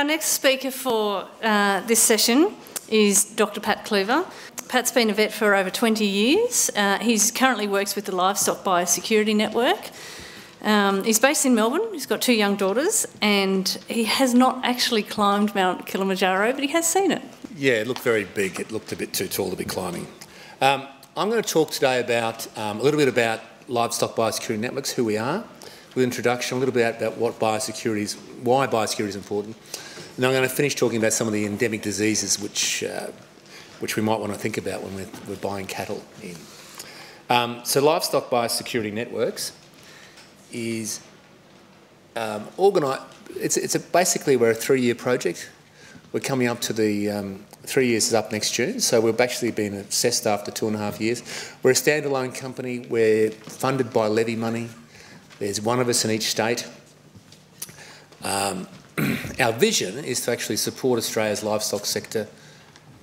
our next speaker for this session is Dr. Pat Cleaver. Pat's been a vet for over 20 years. He currently works with the Livestock Biosecurity Network. He's based in Melbourne. He's got 2 young daughters, and he has not actually climbed Mount Kilimanjaro, but he has seen it. Yeah, it looked very big. It looked a bit too tall to be climbing. I'm going to talk today about a little bit about Livestock Biosecurity Networks, who we are, with introduction, a little bit about what biosecurity is, why biosecurity is important. And I'm going to finish talking about some of the endemic diseases which we might want to think about when we're buying cattle in. So Livestock Biosecurity Networks is organised. Basically we're a 3-year project. We're coming up to the 3 years is up next June, so we've actually been assessed after 2.5 years. We're a standalone company. We're funded by levy money. There's one of us in each state. Our vision is to actually support Australia's livestock sector,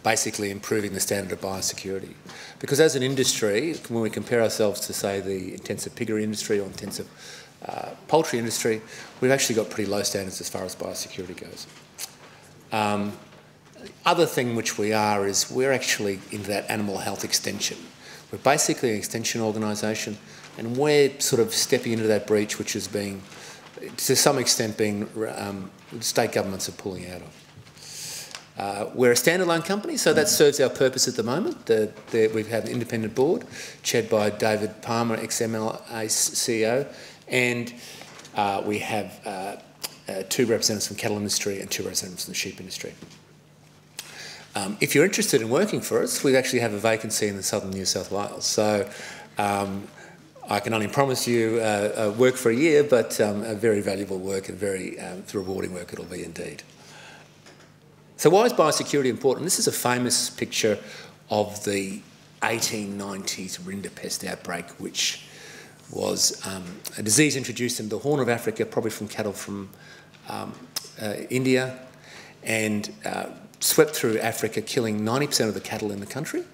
basically improving the standard of biosecurity. Because as an industry, when we compare ourselves to, say, the intensive piggery industry or intensive poultry industry, we've actually got pretty low standards as far as biosecurity goes. Other thing which we are is we're actually into that animal health extension. We're basically an extension organisation, and we're sort of stepping into that breach which is being, to some extent, state governments are pulling out of. We're a standalone company, so that serves our purpose at the moment. We've had an independent board chaired by David Palmer, ex-MLA CEO, and we have 2 representatives from the cattle industry and 2 representatives from the sheep industry. If you're interested in working for us, we actually have a vacancy in the southern New South Wales. So I can only promise you work for a year, but a very valuable work and very rewarding work it'll be indeed. So why is biosecurity important? This is a famous picture of the 1890s rinderpest outbreak, which was a disease introduced into the Horn of Africa, probably from cattle from India, and swept through Africa, killing 90% of the cattle in the country.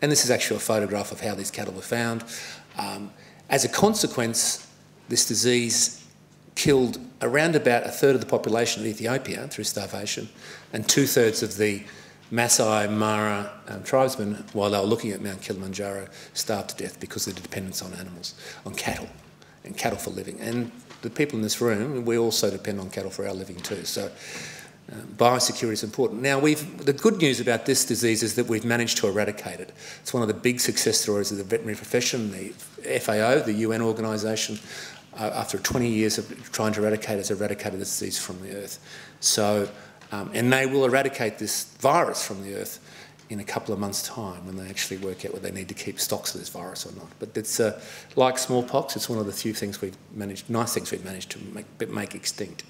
And this is actually a photograph of how these cattle were found. As a consequence, this disease killed around about 1/3 of the population of Ethiopia through starvation, and 2/3 of the Masai Mara tribesmen, while they were looking at Mount Kilimanjaro, starved to death because of the dependence on animals, on cattle, and cattle for living. And the people in this room, we also depend on cattle for our living too. So biosecurity is important. Now, the good news about this disease is that we've managed to eradicate it. It's one of the big success stories of the veterinary profession. The FAO, the UN organisation, after 20 years of trying to eradicate, has eradicated this disease from the earth. So, and they will eradicate this virus from the earth in a couple of months' time when they actually work out whether they need to keep stocks of this virus or not. But it's like smallpox. It's one of the few things nice things we've managed to make extinct.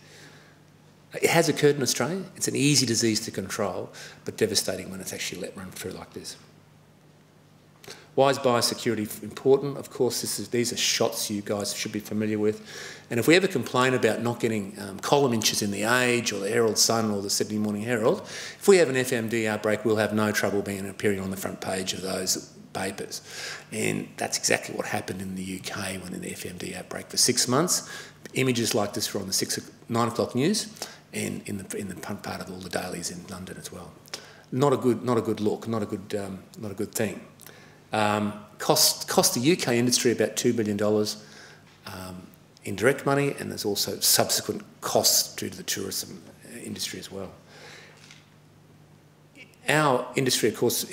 It has occurred in Australia. It's an easy disease to control, but devastating when it's actually let run through like this. Why is biosecurity important? Of course, these are shots you guys should be familiar with. And if we ever complain about not getting column inches in the Age or the Herald Sun or the Sydney Morning Herald, if we have an FMD outbreak, we'll have no trouble appearing on the front page of those papers. And that's exactly what happened in the UK when in the FMD outbreak. For 6 months, images like this were on the 9 o'clock news, and in the front part of all the dailies in London as well. Not a good look. Not a good thing. Cost the UK industry about $2 billion in direct money, and there's also subsequent costs due to the tourism industry as well. Our industry, of course,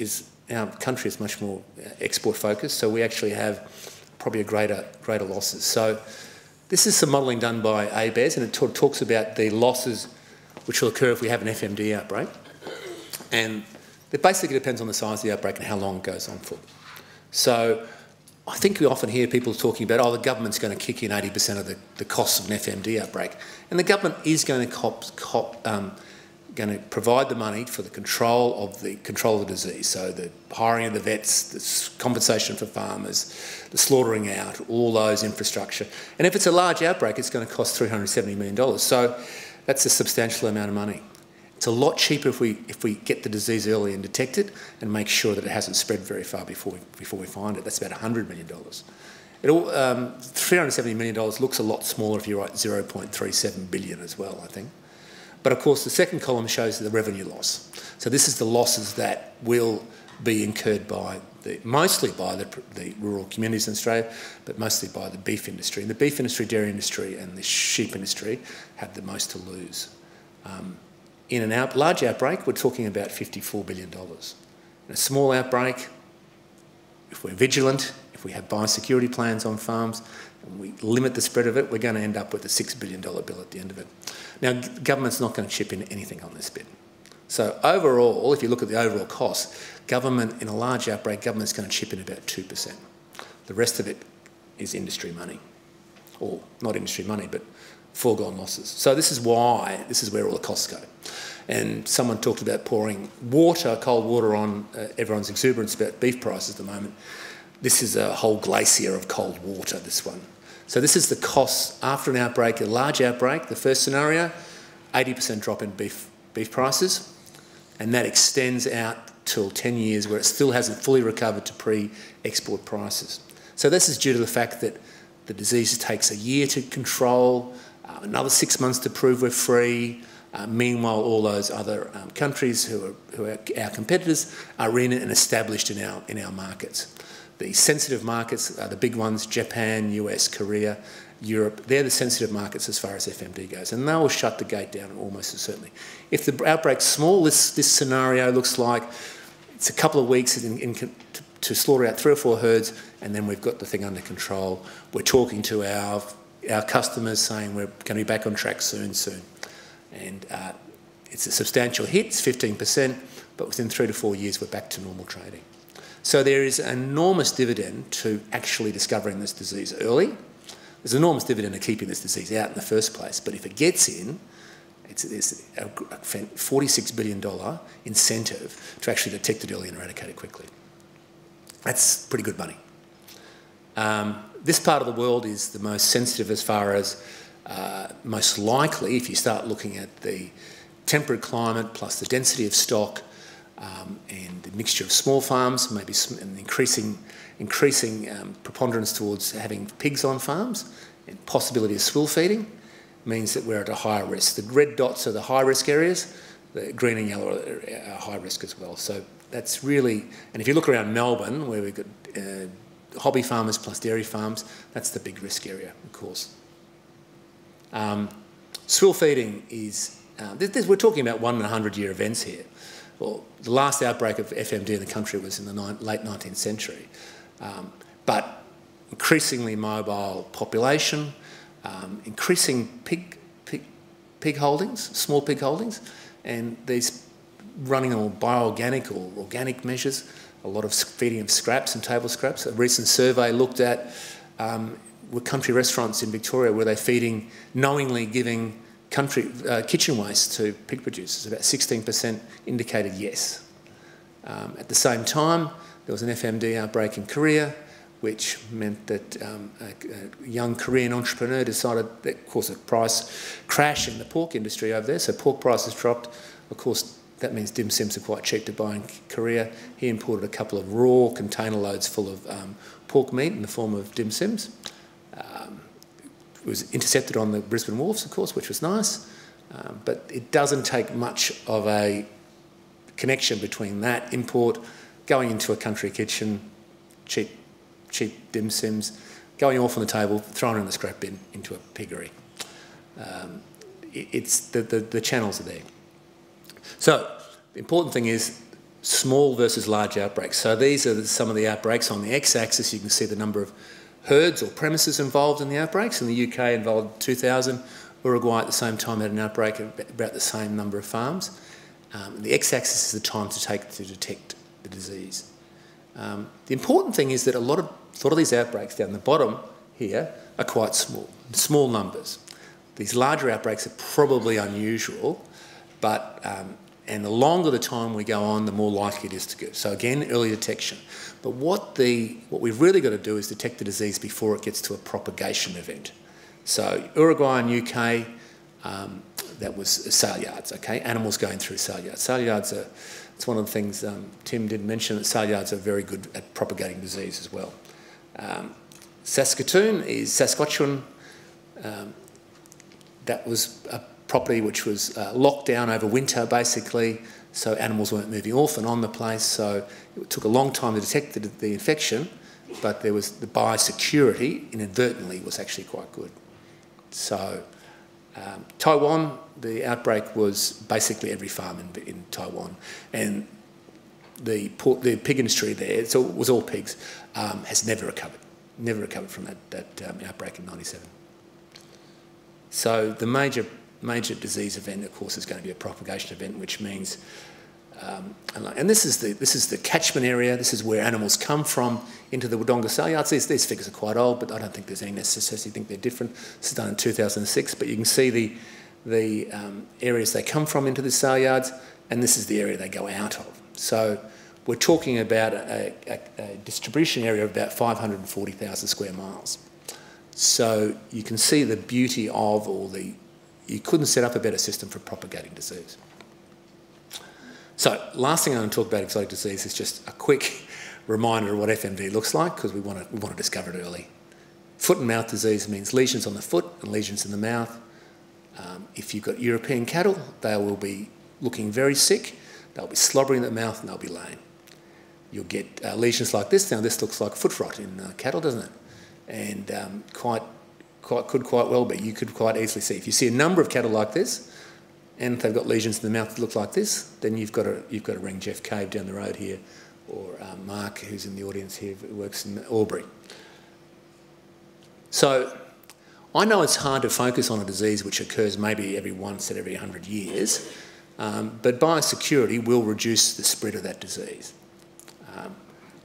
our country is much more export focused, so we actually have probably a greater losses. So this is some modelling done by ABARES, and it talks about the losses which will occur if we have an FMD outbreak. And it basically depends on the size of the outbreak and how long it goes on for. So I think we often hear people talking about, the government's going to kick in 80% of the costs of an FMD outbreak. And the government is going to provide the money for the control of the disease. So the hiring of the vets, the compensation for farmers, the slaughtering out, all those infrastructure. And if it's a large outbreak, it's going to cost $370 million. So that's a substantial amount of money. It's a lot cheaper if we get the disease early and detect it and make sure that it hasn't spread very far before we find it. That's about $100 million. $370 million looks a lot smaller if you write 0.37 billion as well, I think. But of course, the second column shows the revenue loss. So this is the losses that will be incurred by mostly by the rural communities in Australia, but mostly by the beef industry. And the beef industry, dairy industry and the sheep industry have the most to lose. In a large outbreak, we're talking about $54 billion. In a small outbreak, if we're vigilant, if we have biosecurity plans on farms, and we limit the spread of it, we're going to end up with a $6 billion bill at the end of it. Now, government's not going to chip in anything on this bit. So overall, if you look at the overall cost, government, in a large outbreak, government's going to chip in about 2%. The rest of it is industry money. Or not industry money, but foregone losses. So this is why, this is where all the costs go. And someone talked about pouring water, cold water on everyone's exuberance about beef prices at the moment. This is a whole glacier of cold water, this one. So this is the cost after an outbreak, a large outbreak, the first scenario, 80% drop in beef prices. And that extends out till 10 years where it still hasn't fully recovered to pre-export prices. So this is due to the fact that the disease takes a year to control, another 6 months to prove we're free. Meanwhile, all those other countries who are our competitors are in and established in our markets. The sensitive markets are the big ones, Japan, US, Korea, Europe. They're the sensitive markets as far as FMD goes, and they will shut the gate down almost certainly. If the outbreak's small, this scenario looks like it's a couple of weeks to slaughter out 3 or 4 herds, and then we've got the thing under control. We're talking to our customers saying we're going to be back on track soon. And it's a substantial hit, it's 15%, but within 3 to 4 years we're back to normal trading. So there is an enormous dividend to actually discovering this disease early. There's an enormous dividend to keeping this disease out in the first place, but if it gets in, there's a $46 billion incentive to actually detect it early and eradicate it quickly. That's pretty good money. This part of the world is the most sensitive as far as most likely, if you start looking at the temperate climate plus the density of stock and the mixture of small farms, maybe an increasing preponderance towards having pigs on farms and possibility of swill feeding, means that we're at a higher risk. The red dots are the high-risk areas, the green and yellow are high risk as well. So that's really, and if you look around Melbourne, where we've got hobby farmers plus dairy farms, that's the big risk area, of course. Swill feeding is, we're talking about 1 in 100-year events here. Well, the last outbreak of FMD in the country was in the late 19th century. But increasingly mobile population, increasing pig holdings, small pig holdings, and these running on bioorganic or organic measures, a lot of feeding of scraps and table scraps. A recent survey looked at country restaurants in Victoria where they're feeding, knowingly giving kitchen waste to pig producers. About 16% indicated yes. At the same time, there was an FMD outbreak in Korea, which meant that a young Korean entrepreneur decided that caused a price crash in the pork industry over there. So pork prices dropped. Of course, that means dim sims are quite cheap to buy in Korea. He imported a couple of raw container loads full of pork meat in the form of dim sims. It was intercepted on the Brisbane wharves, of course, which was nice. But it doesn't take much of a connection between that import, going into a country kitchen, cheap dim sims, going off on the table, thrown in the scrap bin into a piggery. It's the channels are there. So the important thing is small versus large outbreaks. So these are some of the outbreaks. On the x-axis, you can see the number of herds or premises involved in the outbreaks. In the UK, involved 2,000. Uruguay at the same time had an outbreak of about the same number of farms. The x-axis is the time to take to detect the disease. The important thing is that a lot of these outbreaks down the bottom here are quite small numbers. These larger outbreaks are probably unusual, but and the longer the time we go on, the more likely it is to go. So again, early detection. But what we've really got to do is detect the disease before it gets to a propagation event. So Uruguay and UK, that was sale yards, okay? Animals going through sale yards. Sale yards are, it's one of the things Tim did mention, that sale yards are very good at propagating disease as well. Saskatoon is Saskatchewan. That was property which was locked down over winter, basically, so animals weren't moving off and on the place. So it took a long time to detect the infection, but there was the biosecurity inadvertently was actually quite good. So Taiwan, the outbreak was basically every farm in Taiwan, and the pig industry there, so it was all pigs, has never recovered from that outbreak in '97. So the major disease event, of course, is going to be a propagation event, which means, and this is the catchment area. This is where animals come from into the Wodonga sale yards. These figures are quite old, but I don't think there's any necessity to think they're different. This is done in 2006, but you can see the areas they come from into the sale yards, and this is the area they go out of. So we're talking about a distribution area of about 540,000 square miles. So you can see the beauty of you couldn't set up a better system for propagating disease. So last thing I'm going to talk about exotic disease is just a quick reminder of what FMD looks like, because we want to discover it early. Foot and mouth disease means lesions on the foot and lesions in the mouth. If you've got European cattle, they will be looking very sick, they'll be slobbering in the mouth and they'll be lame. You'll get lesions like this. Now this looks like foot rot in cattle, doesn't it? And could quite well be. You could quite easily see. If you see a number of cattle like this, and if they've got lesions in the mouth that look like this, then you've got to ring Jeff Cave down the road here, or Mark, who's in the audience here, who works in Albury. So I know it's hard to focus on a disease which occurs maybe every 100 years, but biosecurity will reduce the spread of that disease.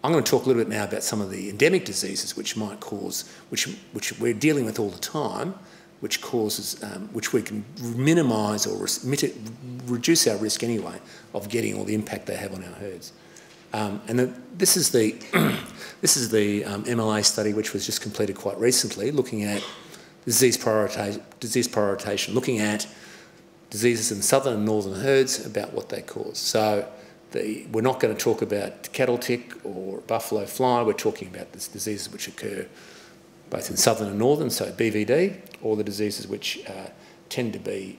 I'm going to talk a little bit now about some of the endemic diseases which might cause, which we're dealing with all the time, which causes, which we can minimise or reduce our risk anyway of getting all the impact they have on our herds. This is the MLA study which was just completed quite recently, looking at disease prioritisation, looking at diseases in southern and northern herds about what they cause. So we're not going to talk about cattle tick or buffalo fly. We're talking about the diseases which occur both in southern and northern, so BVD, or the diseases which tend to be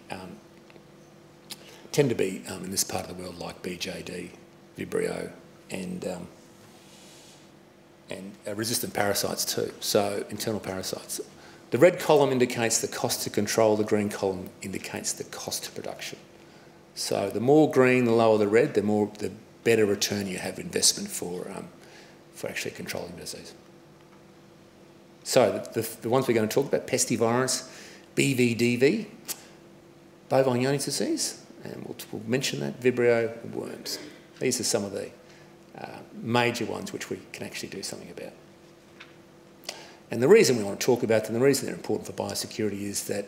in this part of the world, like BJD, Vibrio, and resistant parasites too. So internal parasites. The red column indicates the cost to control. The green column indicates the cost to production. So the more green, the lower the red, the better return you have investment for actually controlling disease. So the ones we're going to talk about: pestivirus, BVDV, bovine Johne's disease, and we'll mention that, Vibrio, worms. These are some of the major ones which we can actually do something about. And the reason we want to talk about them, the reason they're important for biosecurity, is that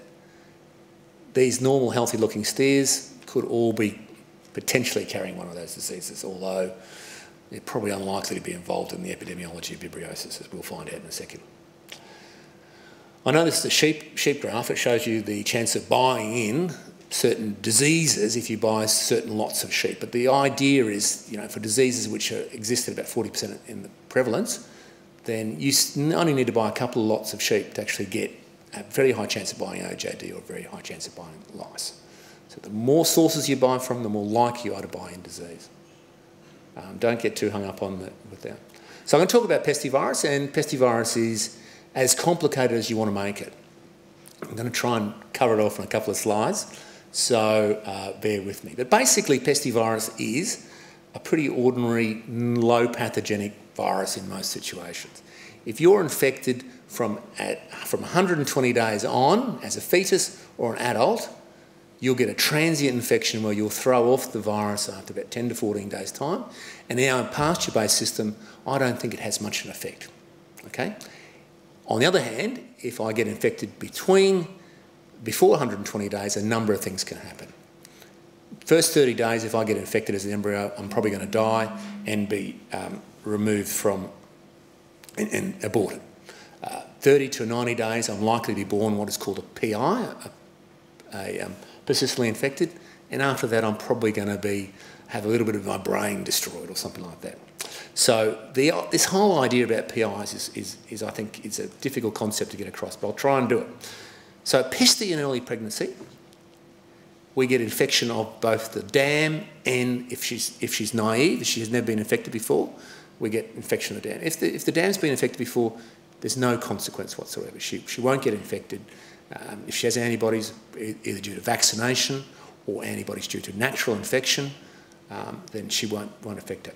these normal, healthy-looking steers could all be potentially carrying one of those diseases, although they're probably unlikely to be involved in the epidemiology of vibriosis, as we'll find out in a second. I know this is a sheep graph. It shows you the chance of buying in certain diseases if you buy certain lots of sheep. But the idea is, for diseases which exist at about 40% in the prevalence, then you only need to buy a couple of lots of sheep to actually get a very high chance of buying OJD or a very high chance of buying lice. So the more sources you buy from, the more likely you are to buy in disease. Don't get too hung up with that. So I'm going to talk about pestivirus, and pestivirus is as complicated as you want to make it. I'm going to try and cover it off in a couple of slides, so bear with me. But basically, pestivirus is a pretty ordinary, low pathogenic virus in most situations. If you're infected from 120 days on as a fetus or an adult, you'll get a transient infection where you'll throw off the virus after about 10 to 14 days' time. And in our pasture-based system, I don't think it has much of an effect. Okay? On the other hand, if I get infected before 120 days, a number of things can happen. First 30 days, if I get infected as an embryo, I'm probably going to die and be removed from and aborted. 30 to 90 days, I'm likely to be born what is called a PI, persistently infected, and after that I'm probably going to have a little bit of my brain destroyed or something like that. So this whole idea about PIs is I think, it's a difficult concept to get across, but I'll try and do it. So pesty in early pregnancy we get infection of both the dam and if she's naive, if she has never been infected before, we get infection of the dam. If the dam's been infected before, there's no consequence whatsoever. She won't get infected. If she has antibodies, either due to vaccination or antibodies due to natural infection, then she won't affect her.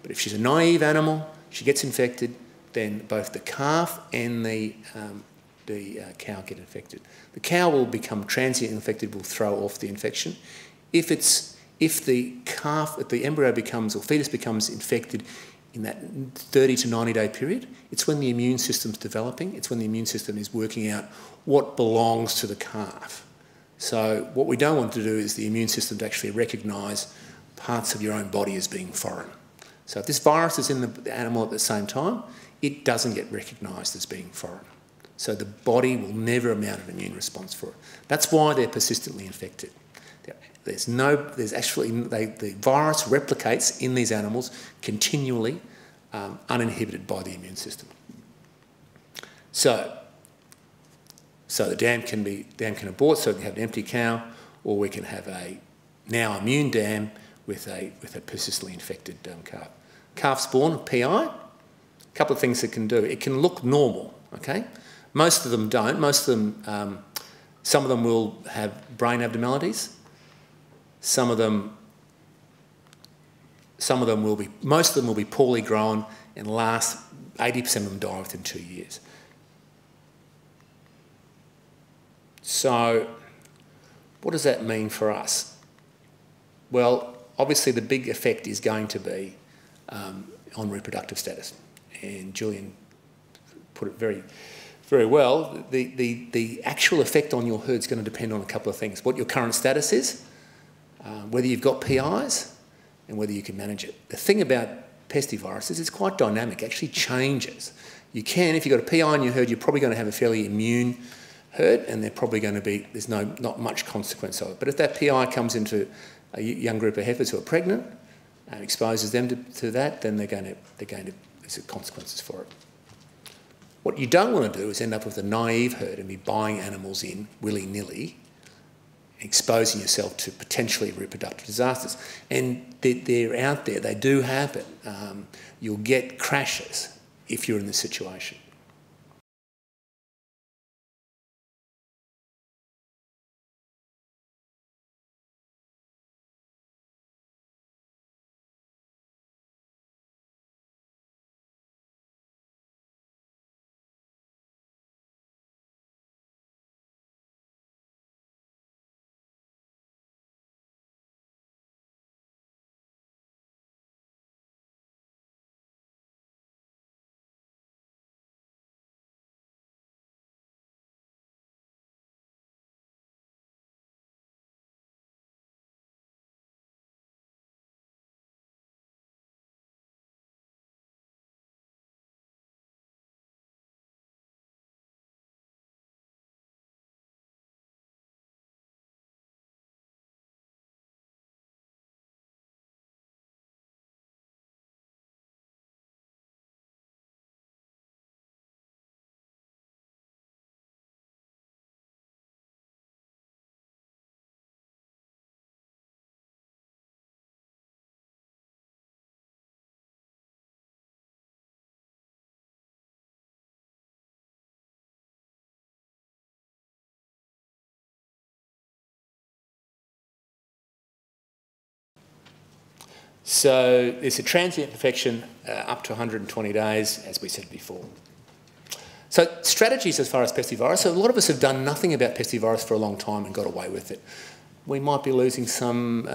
But if she's a naive animal, she gets infected, then both the calf and the cow get infected. The cow will become transiently infected, will throw off the infection. If the embryo becomes or fetus becomes infected in that 30 to 90 day period, it's when the immune system's developing, it's when the immune system is working out what belongs to the calf. So what we don't want to do is the immune system to actually recognise parts of your own body as being foreign. So if this virus is in the animal at the same time, it doesn't get recognised as being foreign. So the body will never mount an immune response for it. That's why they're persistently infected. The virus replicates in these animals continually, uninhibited by the immune system. So the dam can abort, so we can have an empty cow, or we can have a now immune dam with a persistently infected calf. Calf's born, PI, a couple of things it can do. It can look normal, okay? Most of them don't. Most of them, some of them will have brain abnormalities. Most of them will be poorly grown and last, 80% of them die within 2 years. So what does that mean for us? Well, obviously the big effect is going to be on reproductive status. And Julian put it very, very well. The actual effect on your herd is going to depend on a couple of things. What your current status is, whether you've got PIs, and whether you can manage it. The thing about pestivirus is it's quite dynamic, it actually changes. You can, if you've got a PI in your herd, you're probably going to have a fairly immune herd, and they're probably going to be, there's not much consequence of it. But if that PI comes into a young group of heifers who are pregnant and exposes them to that, then there's consequences for it. What you don't want to do is end up with a naive herd and be buying animals in willy-nilly, exposing yourself to potentially reproductive disasters. And they're out there, they do happen. You'll get crashes if you're in this situation. So it's a transient infection up to 120 days, as we said before. So strategies as far as pestivirus. So a lot of us have done nothing about pestivirus for a long time and got away with it. We might be losing some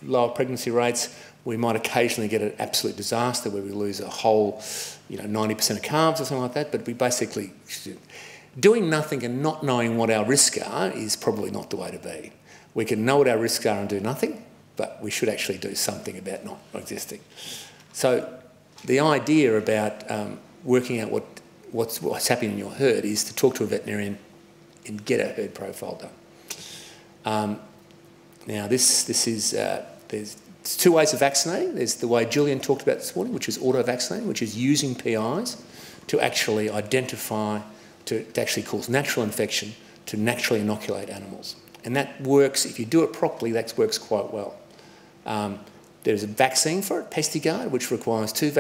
lower pregnancy rates. We might occasionally get an absolute disaster where we lose a whole, 90% of calves or something like that. But we basically, doing nothing and not knowing what our risks are is probably not the way to be. We can know what our risks are and do nothing, but we should actually do something about not existing. So the idea about working out what's happening in your herd is to talk to a veterinarian and get a herd profile done. Now there's two ways of vaccinating. There's the way Julian talked about this morning, which is auto-vaccinating, which is using PIs to actually identify, to actually cause natural infection, to naturally inoculate animals. And that works, if you do it properly, that works quite well. There's a vaccine for it, Pestigard, which requires two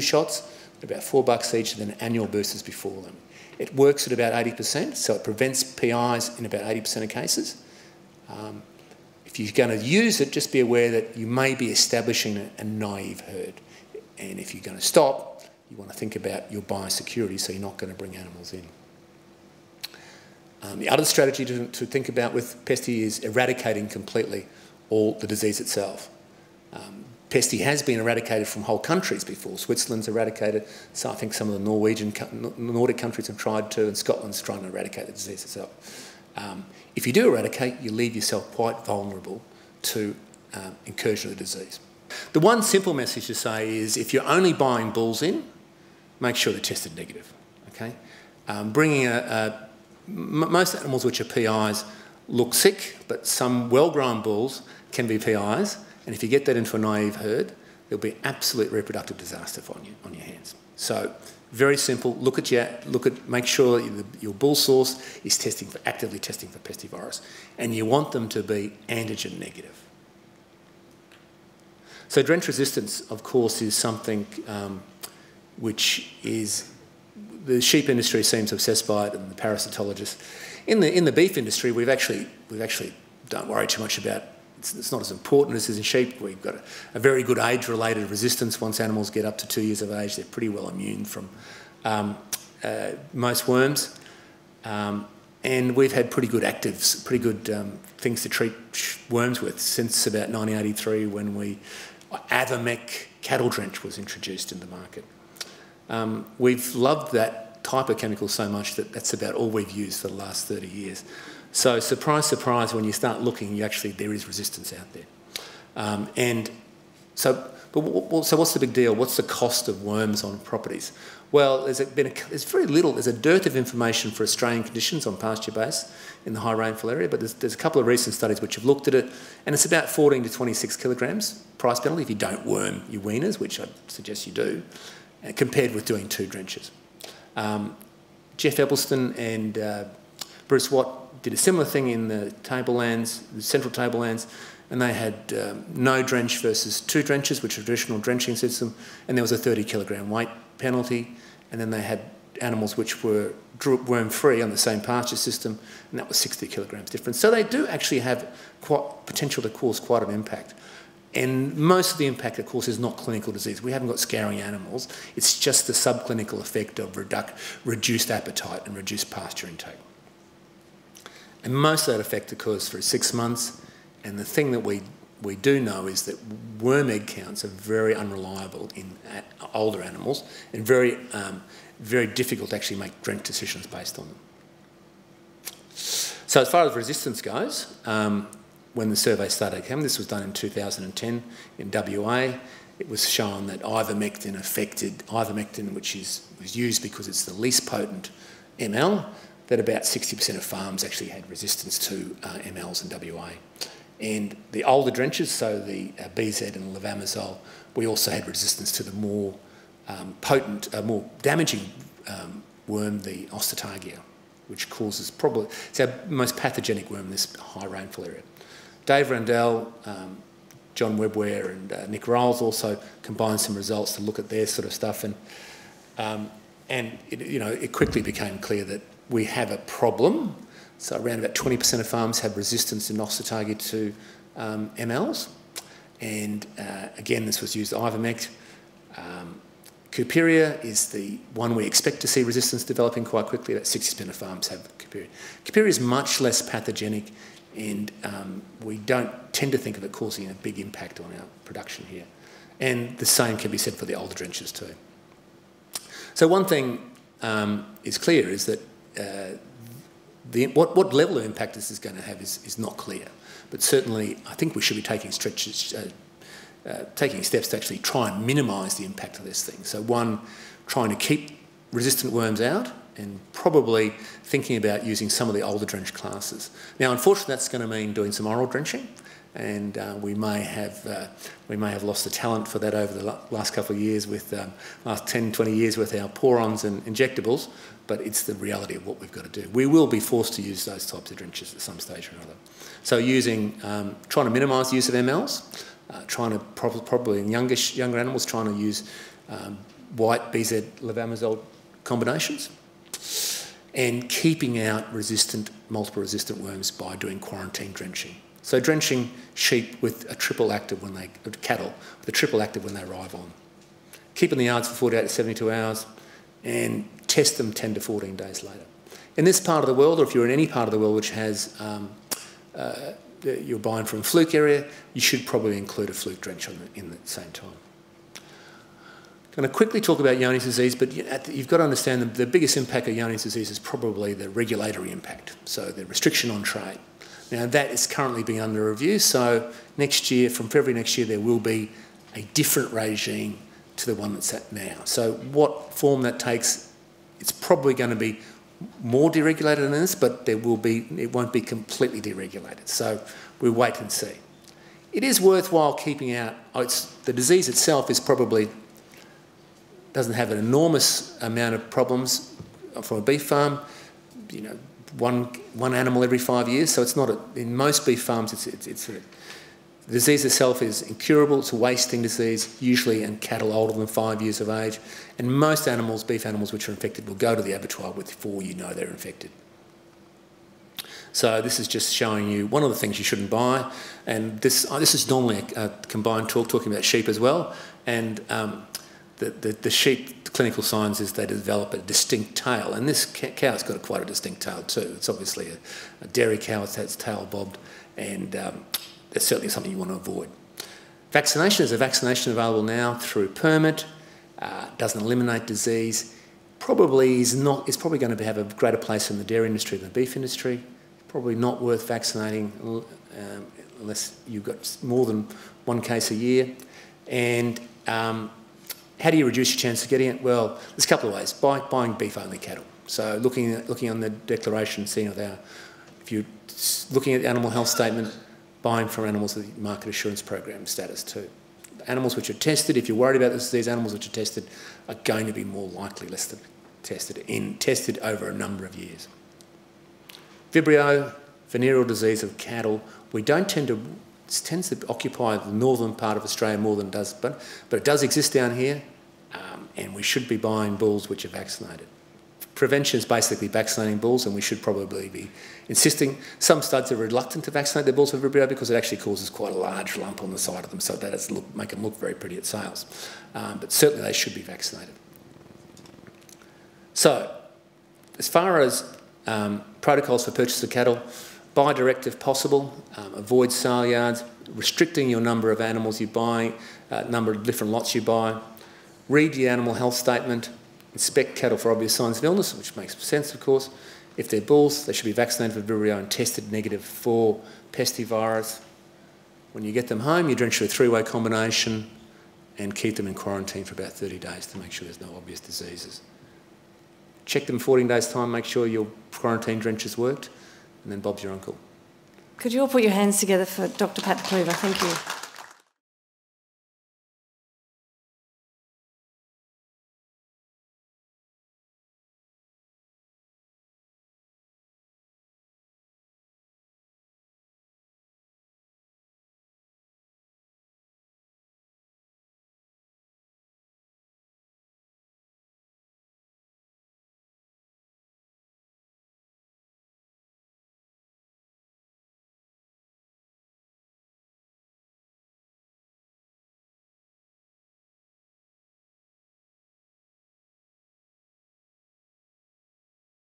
shots, about $4 each, and then annual boosters before them. It works at about 80%, so it prevents PIs in about 80% of cases. If you're going to use it, just be aware that you may be establishing a naive herd. And if you're going to stop, you want to think about your biosecurity, so you're not going to bring animals in. The other strategy to think about with Pesty is eradicating completely the disease itself. Pesty has been eradicated from whole countries before. Switzerland's eradicated, so I think some of the Nordic countries have tried to, and Scotland's trying to eradicate the disease itself. If you do eradicate, you leave yourself quite vulnerable to incursion of the disease. The one simple message to say is if you're only buying bulls in, make sure they're tested negative. Okay, most animals which are PIs look sick, but some well-grown bulls can be PIs, and if you get that into a naive herd, there'll be absolute reproductive disaster on your hands. So, very simple. Make sure your bull source is actively testing for pestivirus, and you want them to be antigen negative. So, drench resistance, of course, is something which is the sheep industry seems obsessed by it, and the parasitologists. In the beef industry, we've actually don't worry too much about. It's not as important as in sheep. We've got a very good age-related resistance. Once animals get up to 2 years of age, they're pretty well immune from most worms. And we've had pretty good actives, pretty good things to treat worms with since about 1983 when Avamec cattle drench was introduced in the market. We've loved that type of chemical so much that that's about all we've used for the last 30 years. So surprise, surprise, when you start looking, there is resistance out there. So what's the big deal? What's the cost of worms on properties? Well, there's very little. There's a dearth of information for Australian conditions on pasture base in the high rainfall area, but there's a couple of recent studies which have looked at it, and it's about 14 to 26 kilograms price penalty if you don't worm your weaners, which I'd suggest you do, compared with doing 2 drenches. Jeff Ebleston and Bruce Watt did a similar thing in the tablelands, the central tablelands, and they had no drench versus 2 drenches, which is a traditional drenching system, and there was a 30 kilogram weight penalty, and then they had animals which were worm-free on the same pasture system, and that was 60 kilograms difference. So they do actually have potential to cause quite an impact. And most of the impact, of course, is not clinical disease. We haven't got scouring animals. It's just the subclinical effect of reduced appetite and reduced pasture intake. And most of that effect occurs for 6 months. And the thing that we do know is that worm egg counts are very unreliable in older animals and very difficult to actually make drench decisions based on them. So as far as resistance goes, when the survey started came, this was done in 2010 in WA, it was shown that ivermectin, which was used because it's the least potent ML, that about 60% of farms actually had resistance to MLs in WA. And the older drenches, so the BZ and levamisole, we also had resistance to the more potent, more damaging worm, the Ostatagia, which causes it's our most pathogenic worm in this high rainfall area. Dave Randell, John Webware and Nick Rolls also combined some results to look at their sort of stuff, and it quickly became clear that we have a problem. So around about 20% of farms have resistance in Ostatagia to MLs, and again this was used Ivermect. Cuperia is the one we expect to see resistance developing quite quickly. About 60% of farms have Cuperia. Cuperia is much less pathogenic, and we don't tend to think of it causing a big impact on our production here. And the same can be said for the older drenches too. So one thing is clear is that what level of impact this is going to have is not clear. But certainly I think we should be taking steps to actually try and minimise the impact of this thing. So one, trying to keep resistant worms out, and probably thinking about using some of the older drench classes. Now, unfortunately, that's going to mean doing some oral drenching, and we may have lost the talent for that over the last couple of years with last 10, 20 years with our porons and injectables, but it's the reality of what we've got to do. We will be forced to use those types of drenches at some stage or another. So trying to minimise the use of MLs, trying to probably in younger animals, trying to use white BZ levamisole combinations, and keeping out multiple resistant worms by doing quarantine drenching. So drenching sheep with a triple active cattle with a triple active when they arrive on. Keep in the yards for 48 to 72 hours and test them 10 to 14 days later. In this part of the world, or if you're in any part of the world which has you're buying from a fluke area, you should probably include a fluke drench in the same time. I'm going to quickly talk about Johne's disease, but you've got to understand the biggest impact of Johne's disease is probably the regulatory impact, so the restriction on trade. Now that is currently being under review, so next year, from February next year, there will be a different regime to the one that's at now. So what form that takes, it's probably going to be more deregulated than this, but it won't be completely deregulated. So we'll wait and see. It is worthwhile keeping out, the disease itself is probably, doesn't have an enormous amount of problems from a beef farm, you know, one animal every 5 years, so it's not, in most beef farms, the disease itself is incurable, it's a wasting disease, usually in cattle older than 5 years of age, and most animals, beef animals which are infected, will go to the abattoir before you know they're infected. So this is just showing you one of the things you shouldn't buy, and this is normally a combined talk talking about sheep as well, and the sheep clinical signs is they develop a distinct tail, and this cow's got quite a distinct tail too. It's obviously a dairy cow, it's had its tail bobbed, and that's certainly something you want to avoid. Vaccination, is a vaccination available now through permit, doesn't eliminate disease, it's probably going to have a greater place in the dairy industry than the beef industry, probably not worth vaccinating unless you've got more than one case a year, and how do you reduce your chance of getting it? Well, there's a couple of ways. Buying beef-only cattle. So looking on the declaration, seeing if you're looking at the animal health statement, buying from animals with the market assurance program status too. Animals which are tested, if you're worried about this disease, animals which are tested are going to be more likely less than tested over a number of years. Vibrio, venereal disease of cattle, it tends to occupy the northern part of Australia more than it does, but it does exist down here, and we should be buying bulls which are vaccinated. Prevention is basically vaccinating bulls, and we should probably be insisting. Some studs are reluctant to vaccinate their bulls for Vibrio because it actually causes quite a large lump on the side of them, so that does make them look very pretty at sales. But certainly they should be vaccinated. So, as far as protocols for purchase of cattle, buy direct if possible, avoid sale yards, restricting your number of animals you buy, number of different lots you buy, read the animal health statement, inspect cattle for obvious signs of illness, which makes sense of course. If they're bulls, they should be vaccinated for Vibrio and tested negative for pestivirus. When you get them home, you drench with a 3-way combination and keep them in quarantine for about 30 days to make sure there's no obvious diseases. Check them in 14 days' time, make sure your quarantine drench has worked, and then Bob's your uncle. Could you all put your hands together for Dr. Pat Cleaver? Thank you.